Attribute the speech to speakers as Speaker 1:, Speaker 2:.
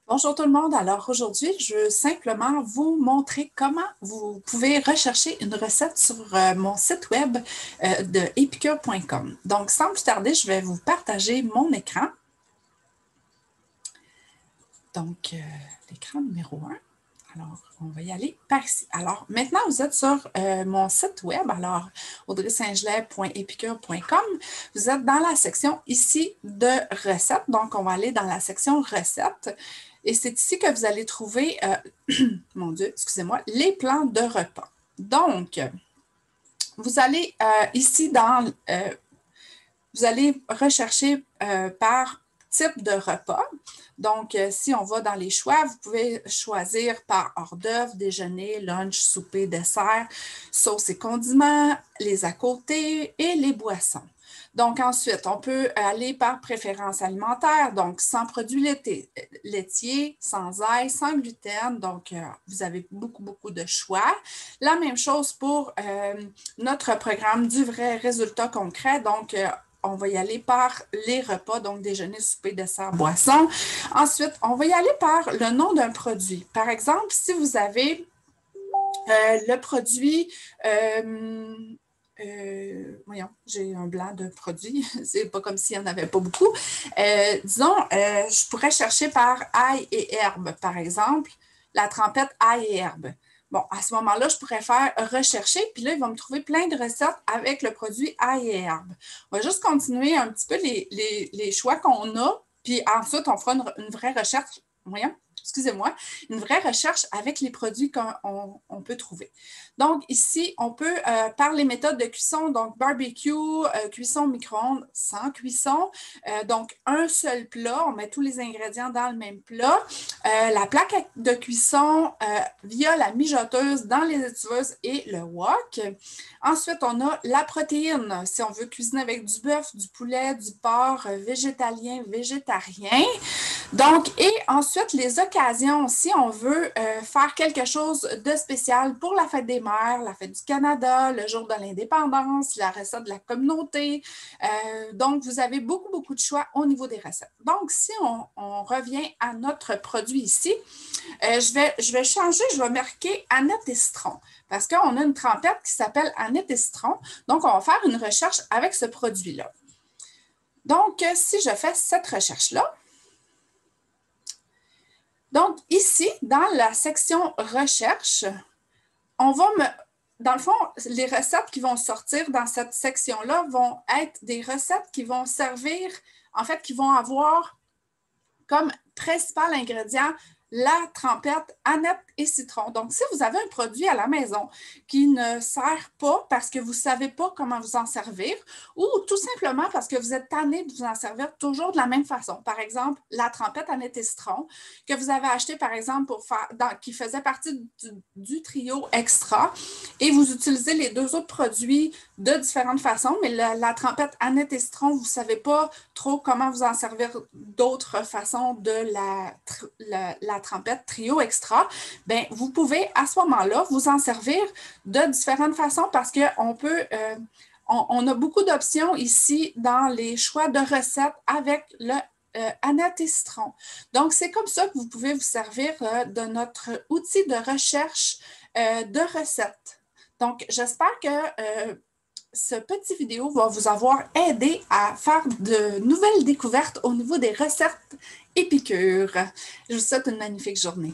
Speaker 1: Bonjour tout le monde. Alors aujourd'hui, je veux simplement vous montrer comment vous pouvez rechercher une recette sur mon site web de epicure.com. Donc, sans plus tarder, je vais vous partager mon écran. Donc, l'écran numéro 1. Alors, on va y aller par ici. Alors, maintenant, vous êtes sur mon site web, alors audreysaintgelais.epicure.com. Vous êtes dans la section ici de recettes. Donc, on va aller dans la section recettes. Et c'est ici que vous allez trouver, mon Dieu, excusez-moi, les plans de repas. Donc, vous allez ici vous allez rechercher par type de repas. Donc, si on va dans les choix, vous pouvez choisir par hors d'œuvre, déjeuner, lunch, souper, dessert, sauce et condiments, les à côté et les boissons. Donc, ensuite, on peut aller par préférence alimentaire, donc sans produits laitiers, sans ail, sans gluten. Donc, vous avez beaucoup de choix. La même chose pour notre programme du vrai résultat concret. Donc, on va y aller par les repas, donc déjeuner, souper, dessert, boisson. Ensuite, on va y aller par le nom d'un produit. Par exemple, si vous avez le produit, voyons, j'ai un blanc de produit, c'est pas comme s'il n'y en avait pas beaucoup. Disons, je pourrais chercher par ail et herbe, par exemple, la trempette ail et herbe. Bon, à ce moment-là, je pourrais faire rechercher, puis là, il va me trouver plein de recettes avec le produit ail et herbe. On va juste continuer un petit peu les choix qu'on a, puis ensuite, on fera une vraie recherche. Voyons, excusez-moi, une vraie recherche avec les produits qu'on peut trouver. Donc, ici, on peut, par les méthodes de cuisson, donc barbecue, cuisson micro-ondes, sans cuisson, donc un seul plat, on met tous les ingrédients dans le même plat, la plaque de cuisson via la mijoteuse dans les étuveuses et le wok. Ensuite, on a la protéine, si on veut cuisiner avec du bœuf, du poulet, du porc, végétalien, végétarien. Donc, et ensuite, les occasions, si on veut faire quelque chose de spécial pour la fête des mères, la fête du Canada, le jour de l'indépendance, la recette de la communauté. Donc, vous avez beaucoup de choix au niveau des recettes. Donc, si on revient à notre produit ici, je vais changer, je vais marquer Annette et citron parce qu'on a une trempette qui s'appelle Annette et citron. Donc, on va faire une recherche avec ce produit-là. Donc, si je fais cette recherche-là, donc, ici, dans la section recherche, on va dans le fond, les recettes qui vont sortir dans cette section-là vont être des recettes qui vont servir, en fait, qui vont avoir comme principal ingrédient la trempette Annette et citron. Donc, si vous avez un produit à la maison qui ne sert pas parce que vous ne savez pas comment vous en servir ou tout simplement parce que vous êtes tanné de vous en servir toujours de la même façon. Par exemple, la trempette Annette et citron que vous avez acheté, par exemple, qui faisait partie du trio extra et vous utilisez les deux autres produits de différentes façons, mais la trempette Annette et citron, vous ne savez pas trop comment vous en servir d'autres façons de la trempette trio extra, bien, vous pouvez à ce moment-là vous en servir de différentes façons parce qu'on peut, on a beaucoup d'options ici dans les choix de recettes avec le Annette et citron. Donc, c'est comme ça que vous pouvez vous servir de notre outil de recherche de recettes. Donc, j'espère que ce petit vidéo va vous avoir aidé à faire de nouvelles découvertes au niveau des recettes épicures. Je vous souhaite une magnifique journée.